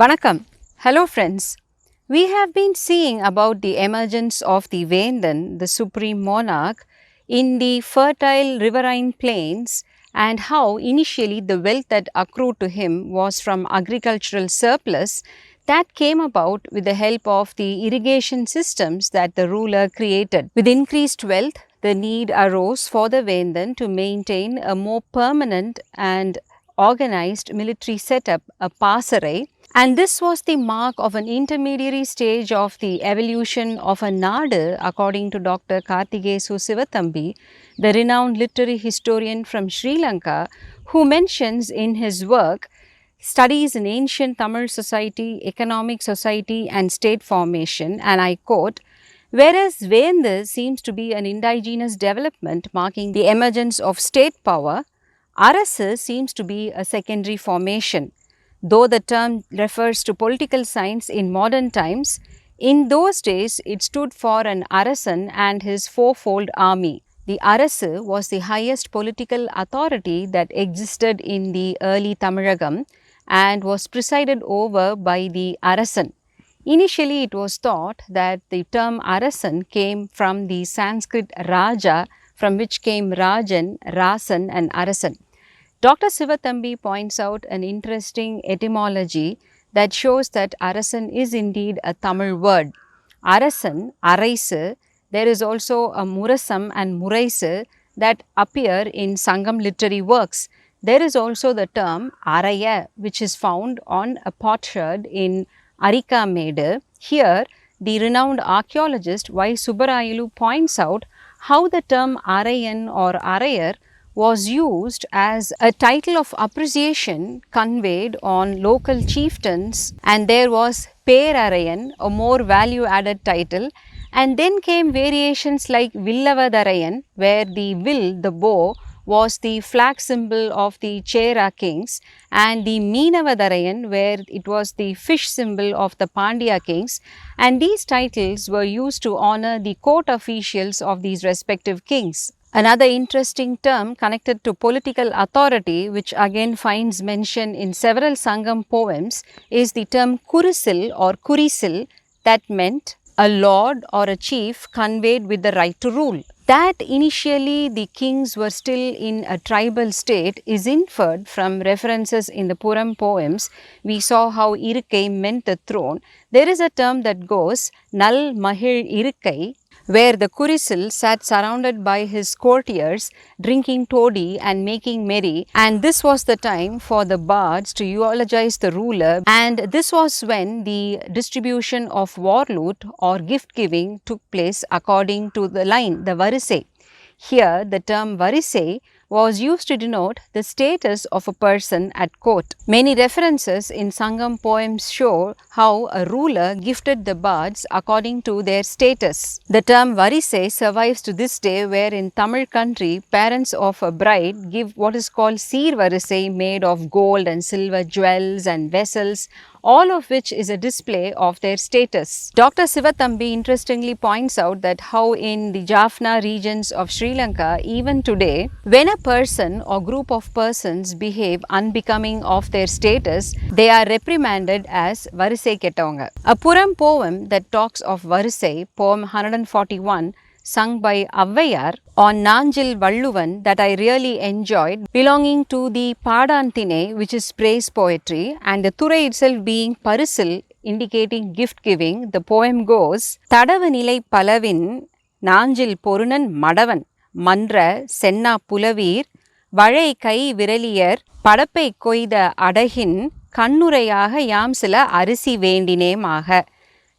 Vanakkam. Hello friends. We have been seeing about the emergence of the Vendan, the supreme monarch, in the fertile riverine plains and how initially the wealth that accrued to him was from agricultural surplus that came about with the help of the irrigation systems that the ruler created. With increased wealth, the need arose for the Vendan to maintain a more permanent and organized military setup, a passaray, and this was the mark of an intermediary stage of the evolution of a nadu, according to Dr.K.rajan, the renowned literary historian from Sri Lanka, who mentions in his work Studies in Ancient Tamil Society, Economic Society and State Formation, and I quote, whereas Vendu seems to be an indigenous development marking the emergence of state power, Arasu seems to be a secondary formation. Though the term refers to political science in modern times, in those days it stood for an Arasan and his fourfold army. The Arasu was the highest political authority that existed in the early Tamilagam and was presided over by the Arasan. Initially, it was thought that the term Arasan came from the Sanskrit Raja, from which came Rajan, Rasan and Arasan. Dr. Sivathambi points out an interesting etymology that shows that Arasan is indeed a Tamil word. Arasan, Araisu, there is also a Murasam and Muraisu that appear in Sangam literary works. There is also the term Araya, which is found on a potsherd in Arikamedu. Here, the renowned archaeologist Y. Subbarayalu points out how the term Arayan or Arayar was used as a title of appreciation conveyed on local chieftains, and there was Perarayan, a more value added title, and then came variations like Villavadarayan, where the will, the bow, was the flag symbol of the Chera kings, and the Meenavadarayan, where it was the fish symbol of the Pandya kings, and these titles were used to honor the court officials of these respective kings. Another interesting term connected to political authority, which again finds mention in several Sangam poems, is the term Kurisil or Kurisil, that meant a lord or a chief conveyed with the right to rule. That initially the kings were still in a tribal state is inferred from references in the Puram poems. We saw how Irukkai meant the throne. There is a term that goes Nal Mahil Irukkai, where the Kurisil sat surrounded by his courtiers, drinking toddy and making merry, and this was the time for the bards to eulogize the ruler, and this was when the distribution of war loot or gift giving took place according to the line, the Varise. Here, the term Varise was used to denote the status of a person at court. Many references in Sangam poems show how a ruler gifted the bards according to their status. The term Varise survives to this day, where in Tamil country, parents of a bride give what is called Seer Varise, made of gold and silver jewels and vessels, all of which is a display of their status. Dr. Sivathambi interestingly points out that how in the Jaffna regions of Sri Lanka, even today, when a person or group of persons behave unbecoming of their status, they are reprimanded as Varise Kettavanga. A Puram poem that talks of Varise, poem 141, sung by Avvayar on Nanjil Valluvan, that I really enjoyed, belonging to the Padantine, which is praise poetry, and the Thurai itself being Parisil, indicating gift giving. The poem goes, Tadavanilai Palavin Nanjil Porunan Madavan Mandra Senna Pulavir Valai Kai Viralier Padapai Koida Adagin Kannurayaga Yamsila Arisi Vendinemaga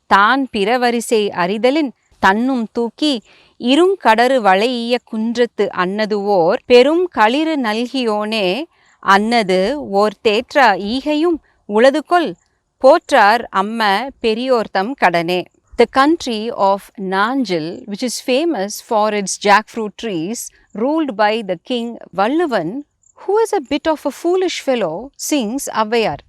Tan Piravarise Aridalin Tannum Tuki Irung Kadaru Valaiya Kundrathu Annaduor Perum Kaliru Nalgione Annadu Or Tetra Ihayum Uladukol Potrar Amma Periortham Kadane. The country of Nanjil, which is famous for its jackfruit trees, ruled by the king Valluvan, who is a bit of a foolish fellow, sings Avvayar.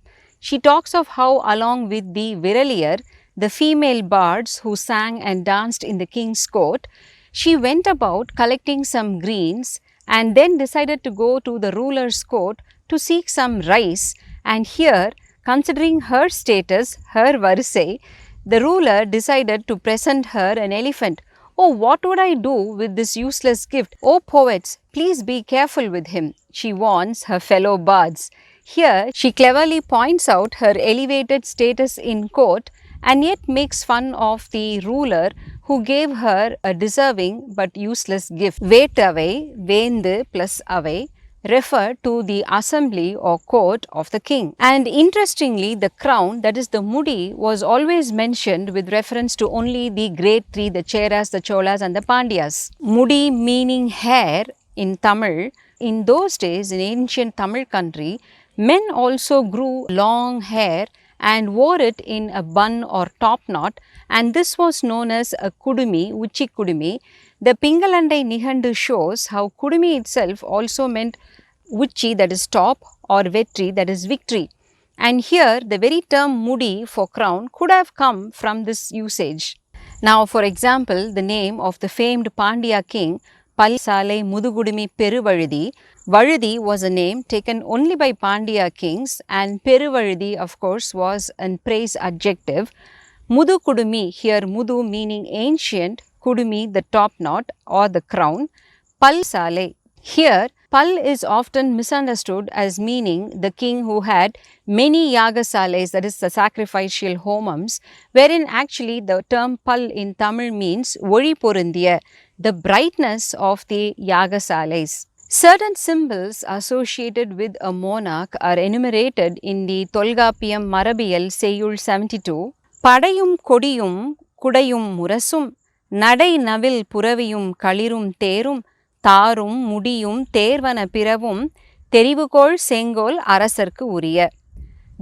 She talks of how, along with the Viralier, the female bards who sang and danced in the king's court, she went about collecting some greens and then decided to go to the ruler's court to seek some rice, and here considering her status, her varisai, the ruler decided to present her an elephant. Oh, what would I do with this useless gift? Oh, poets, please be careful with him, she warns her fellow bards. Here, she cleverly points out her elevated status in court and yet makes fun of the ruler who gave her a deserving but useless gift. Vetavai, Vendu plus Avai, refer to the assembly or court of the king. And interestingly, the crown, that is the mudi, was always mentioned with reference to only the great three, the Cheras, the Cholas and the Pandyas. Mudi meaning hair in Tamil. In those days, in ancient Tamil country, men also grew long hair and wore it in a bun or top knot, and this was known as a kudumi, uchi kudumi. The Pingalandai Nihandu shows how kudumi itself also meant uchi, that is top, or vetri, that is victory. And here the very term mudi for crown could have come from this usage. Now, for example, the name of the famed Pandya king Salai Mudugudumi Peruvazhi. Vazhi was a name taken only by Pandya kings, and Peruvazhi, of course, was a praise adjective. Mudukudumi, here Mudu meaning ancient, Kudumi the top knot or the crown. Salai. Here, Pal is often misunderstood as meaning the king who had many yagasales, that is the sacrificial homums, wherein actually the term Pal in Tamil means Voli Porundiya, the brightness of the yagasales. Certain symbols associated with a monarch are enumerated in the Tolgapiyam Marabiyal Seyyul 72. Padayum Kodiyum Kudayum Murasum Nadai Navil Puraviyum Kalirum Terum தாரும் முடியும் தேர்வன பிறவும் தெரிவுகோள் செங்கோல் அரசர்க்கு உரிய.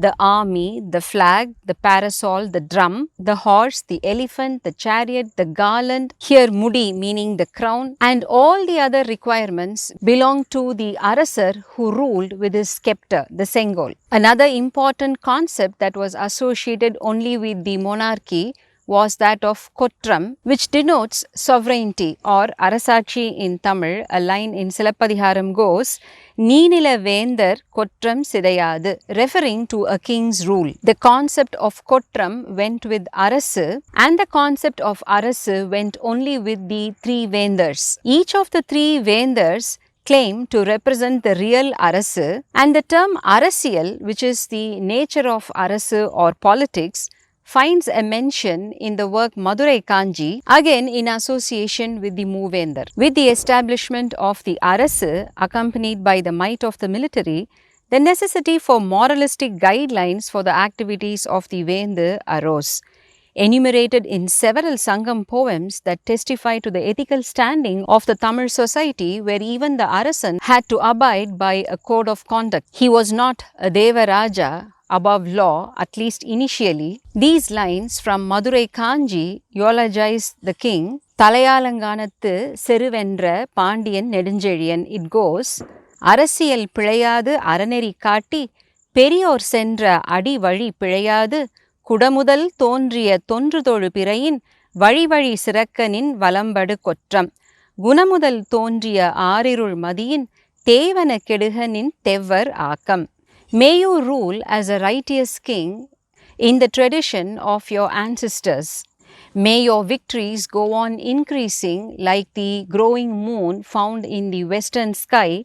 The army, the flag, the parasol, the drum, the horse, the elephant, the chariot, the garland, here mudi meaning the crown, and all the other requirements belong to the arasar who ruled with his scepter, the sengol. Another important concept that was associated only with the monarchy was that of Kotram, which denotes sovereignty, or Arasachi in Tamil. A line in Silappadiharam goes, Neenila Vendar Kotram Sidayadu, referring to a king's rule. The concept of Kotram went with Arasu, and the concept of Arasu went only with the three Vendars. Each of the three Vendars claim to represent the real Arasu, and the term Arasial, which is the nature of Arasu or politics, finds a mention in the work Madurai Kanji, again in association with the Moovendar. With the establishment of the Arasu, accompanied by the might of the military, the necessity for moralistic guidelines for the activities of the Vendu arose. Enumerated in several Sangam poems that testify to the ethical standing of the Tamil society, where even the Arasan had to abide by a code of conduct. He was not a Devaraja, above law, at least initially. These lines from Madurai Kanji eulogize the king. Thalayalanganathu Seruvendra Pandiyan Nedunchezhiyan. It goes, Arasiyal பிழையாது அறநெறி காட்டி பெரியோர் சென்ற அடி வழி பிழையாது குடமுதல் தோன்றிய தொன்றுதொழு பிறையின் வழி வழி சிறக்கனின் வலம்படு கொற்றம் குணமுதல் தோன்றிய ஆரிருள் மதியின் தேவன கெடுகனின் தெவ்வர் ஆக்கம். May you rule as a righteous king in the tradition of your ancestors. May your victories go on increasing like the growing moon found in the western sky,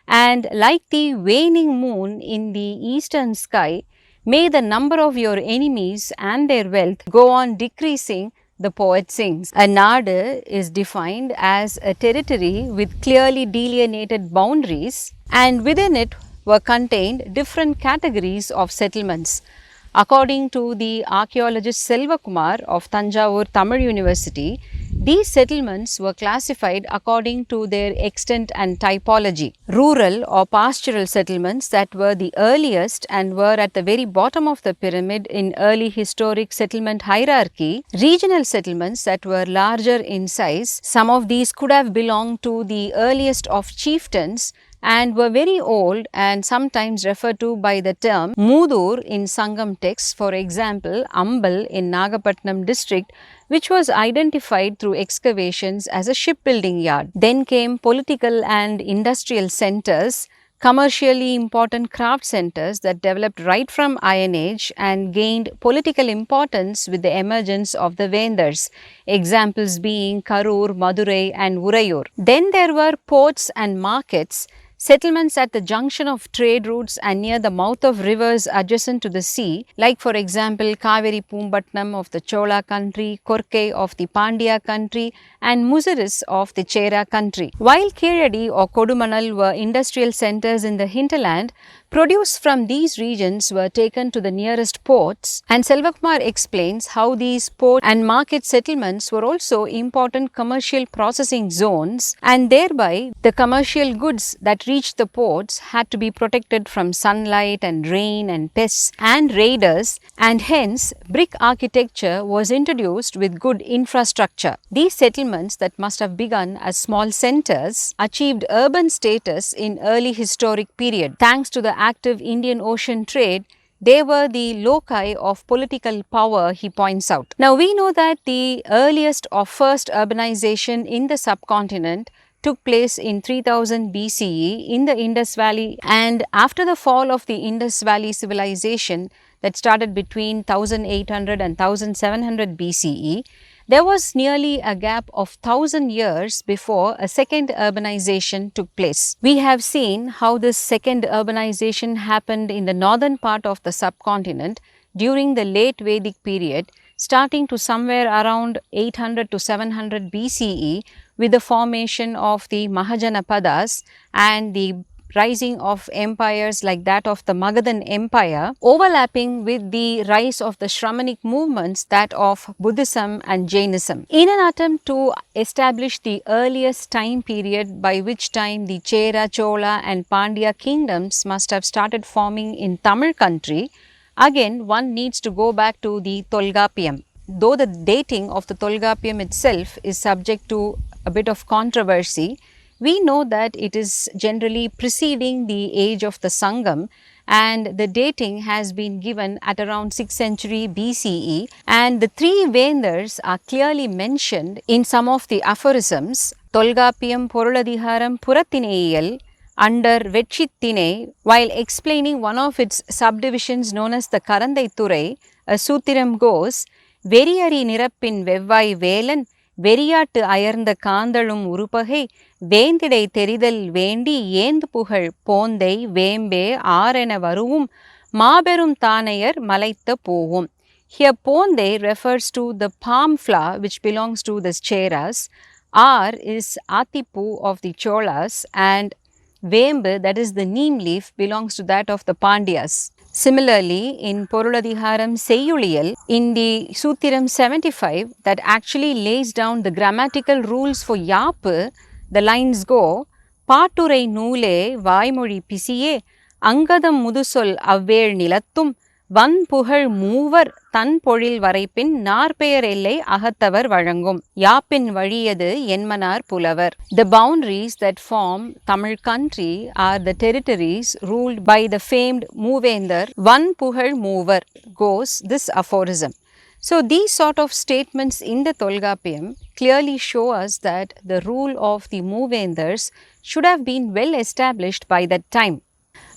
and like the waning moon in the eastern sky, may the number of your enemies and their wealth go on decreasing, the poet sings. A nadu is defined as a territory with clearly delineated boundaries, and within it were contained different categories of settlements. According to the archaeologist Selvakumar of Tanjavur Tamil University, these settlements were classified according to their extent and typology. Rural or pastoral settlements that were the earliest and were at the very bottom of the pyramid in early historic settlement hierarchy. Regional settlements that were larger in size. Some of these could have belonged to the earliest of chieftains and were very old and sometimes referred to by the term Moodur in Sangam texts, for example, Ambal in Nagapattinam district, which was identified through excavations as a shipbuilding yard. Then came political and industrial centers, commercially important craft centers that developed right from Iron Age and gained political importance with the emergence of the Vendars, examples being Karur, Madurai and Urayur. Then there were ports and markets, settlements at the junction of trade routes and near the mouth of rivers adjacent to the sea, like for example Kaveri Pumpatnam of the Chola country, Korkai of the Pandya country and Muziris of the Chera country. While Kiradi or Kodumanal were industrial centers in the hinterland, produce from these regions were taken to the nearest ports, and Selvakumar explains how these port and market settlements were also important commercial processing zones, and thereby the commercial goods that reached the ports had to be protected from sunlight and rain and pests and raiders, and hence brick architecture was introduced with good infrastructure. These settlements that must have begun as small centers achieved urban status in early historic period. Thanks to the active Indian Ocean trade, they were the loci of political power, he points out. Now we know that the earliest or first urbanization in the subcontinent took place in 3000 BCE in the Indus Valley, and after the fall of the Indus Valley civilization that started between 1800 and 1700 BCE, there was nearly a gap of 1000 years before a second urbanization took place. We have seen how this second urbanization happened in the northern part of the subcontinent during the late Vedic period, starting to somewhere around 800 to 700 BCE with the formation of the Mahajanapadas and the rising of empires like that of the Magadhan Empire, overlapping with the rise of the Shramanic movements, that of Buddhism and Jainism. In an attempt to establish the earliest time period by which time the Chera, Chola and Pandya kingdoms must have started forming in Tamil country, again one needs to go back to the Tolgapiyam. Though the dating of the Tolgapiyam itself is subject to a bit of controversy, we know that it is generally preceding the age of the Sangam, and the dating has been given at around 6th century BCE, and the three Vendars are clearly mentioned in some of the aphorisms. Tolgapiyam Poruladhiharam Purathineyal under Vetchithine, while explaining one of its subdivisions known as the Karandai Thurai, a Suthiram goes, Veriyari Nirappin Vevvai Velan வெறியாட்டு அயர்ந்த காந்தளும் உருப்பகை வேந்திடை தெரிதல் வேண்டி ஏந்து புகழ் போந்தை வேம்பே ஆரென வருவும் மாபெரும் தானையர் மலைத்த போவும். Here Ponde refers to the palm flower which belongs to the Cheras, R is Atipu of the Cholas, and Vembu, that is the neem leaf, belongs to that of the Pandyas. Similarly, in Poruladhiharam Seiyuliyal, in the Suthiram 75 that actually lays down the grammatical rules for Yapu, the lines go, Paaturai Noole Vaimori Pisiye, Angadam Mudusol Avvel Nilattum, Van Puhal Mover Tan Poril Varipin, Narpeyer Elle Ahatavar Varangum, Yapin Variyadu Yenmanar Pulavar. The boundaries that form Tamil country are the territories ruled by the famed Moovendar, Van Puhal Mover, goes this aphorism. So, these sort of statements in the Tolgapiyam clearly show us that the rule of the Moovendars should have been well established by that time.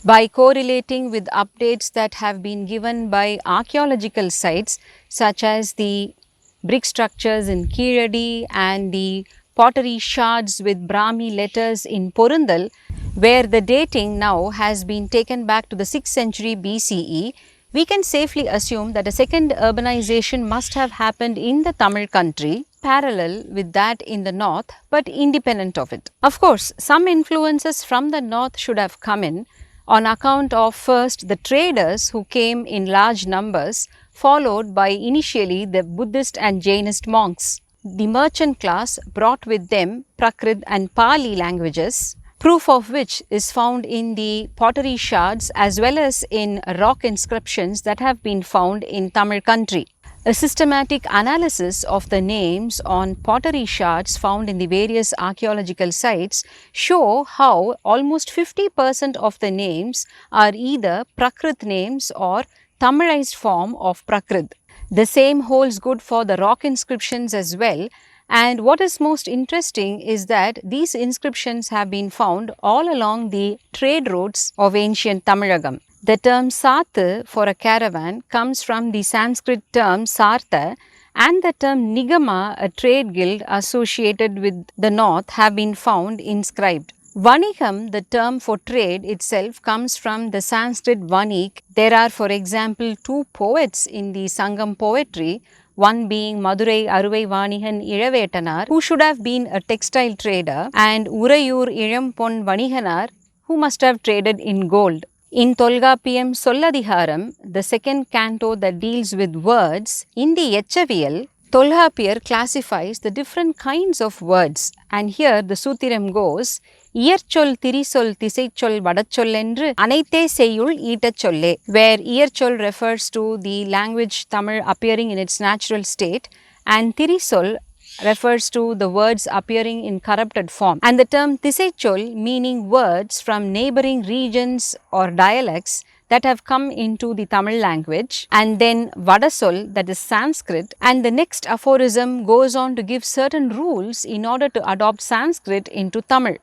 By correlating with updates that have been given by archaeological sites such as the brick structures in Kiradi and the pottery shards with Brahmi letters in Porundal, where the dating now has been taken back to the 6th century BCE, we can safely assume that a second urbanization must have happened in the Tamil country, parallel with that in the north, but independent of it. Of course, some influences from the north should have come in, on account of first the traders who came in large numbers, followed by initially the Buddhist and Jainist monks. The merchant class brought with them Prakrit and Pali languages, proof of which is found in the pottery shards as well as in rock inscriptions that have been found in Tamil country. A systematic analysis of the names on pottery shards found in the various archaeological sites show how almost 50% of the names are either Prakrit names or Tamilized form of Prakrit. The same holds good for the rock inscriptions as well, And what is most interesting is that these inscriptions have been found all along the trade routes of ancient Tamilagam. The term Sathu for a caravan comes from the Sanskrit term Sartha, and the term Nigama, a trade guild associated with the north, have been found inscribed. Vanigam, the term for trade itself, comes from the Sanskrit Vanik. There are, for example, two poets in the Sangam poetry, one being Madurai Aruvai Vanigan Ilavetanaar, who should have been a textile trader, and Urayur Ilampon Vaniganar, who must have traded in gold. In Tolgapiyam Solladhiharam, the second canto that deals with words, in the Echaviyal, Tolgapiyar classifies the different kinds of words, and here the Suthiram goes, Iyarchol Thirisol Tisaichol Vadachol Endru Anaithe Seiyul Eetacholle, where Iyarchol refers to the language Tamil appearing in its natural state, and Thirisol refers to the words appearing in corrupted form. And the term Tisaichol, meaning words from neighboring regions or dialects that have come into the Tamil language, and then Vadasol, that is Sanskrit, and the next aphorism goes on to give certain rules in order to adopt Sanskrit into Tamil.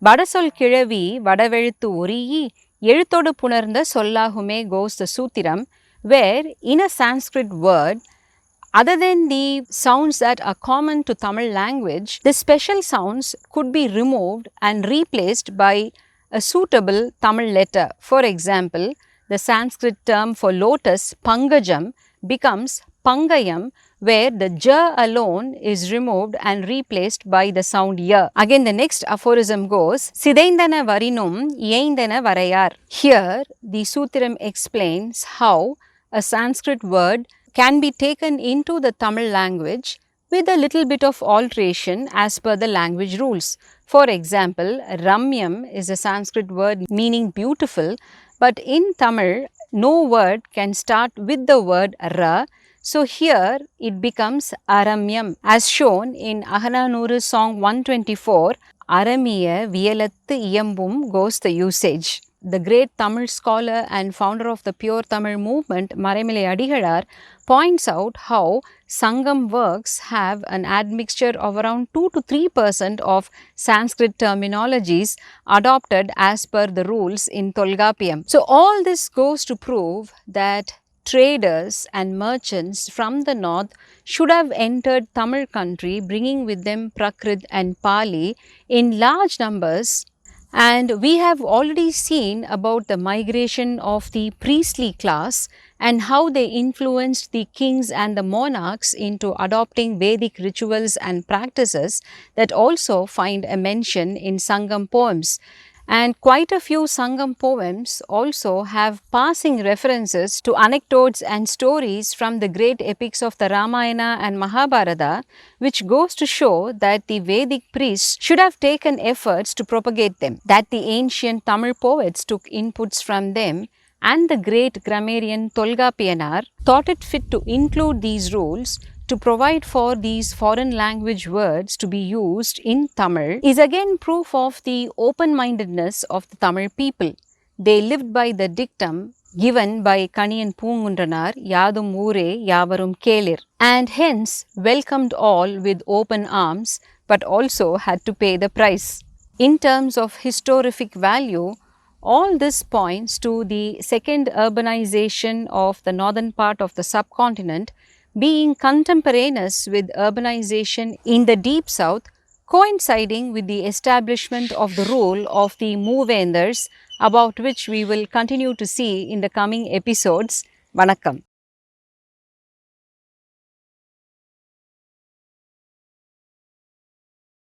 Vadasol Kiravi, Vadavelithu Uriyi, Eluthodu Punarnda Sollahume goes the Suthiram, where in a Sanskrit word, other than the sounds that are common to Tamil language, the special sounds could be removed and replaced by a suitable Tamil letter. For example, the Sanskrit term for lotus, Pangajam, becomes Pangayam, where the j alone is removed and replaced by the sound ya. Again, the next aphorism goes, Sidaindana varinum yeindana varayar. Here, the Suthiram explains how a Sanskrit word can be taken into the Tamil language with a little bit of alteration as per the language rules. For example, Ramyam is a Sanskrit word meaning beautiful, but in Tamil, no word can start with the word Ra. So here it becomes Aramyam, as shown in Ahananuru song 124, Aramiya Viyalathu Iyambum goes the usage. The great Tamil scholar and founder of the pure Tamil movement, Maraimilai Adigalar, points out how Sangam works have an admixture of around 2 to 3% of Sanskrit terminologies adopted as per the rules in Tolgapiyam. So all this goes to prove that traders and merchants from the north should have entered Tamil country, bringing with them Prakrit and Pali in large numbers. And we have already seen about the migration of the priestly class and how they influenced the kings and the monarchs into adopting Vedic rituals and practices that also find a mention in Sangam poems. And quite a few Sangam poems also have passing references to anecdotes and stories from the great epics of the Ramayana and Mahabharata, which goes to show that the Vedic priests should have taken efforts to propagate them, that the ancient Tamil poets took inputs from them, and the great grammarian Tolgapiyanar thought it fit to include these rules to provide for these foreign language words to be used in Tamil is again proof of the open-mindedness of the Tamil people. They lived by the dictum given by Kaniyan Poongundranar, Yadum Ure Yavarum Kelir, and hence welcomed all with open arms, but also had to pay the price. In terms of historific value, all this points to the second urbanization of the northern part of the subcontinent being contemporaneous with urbanization in the deep south, coinciding with the establishment of the role of the Moovendars, about which we will continue to see in the coming episodes. Vanakkam.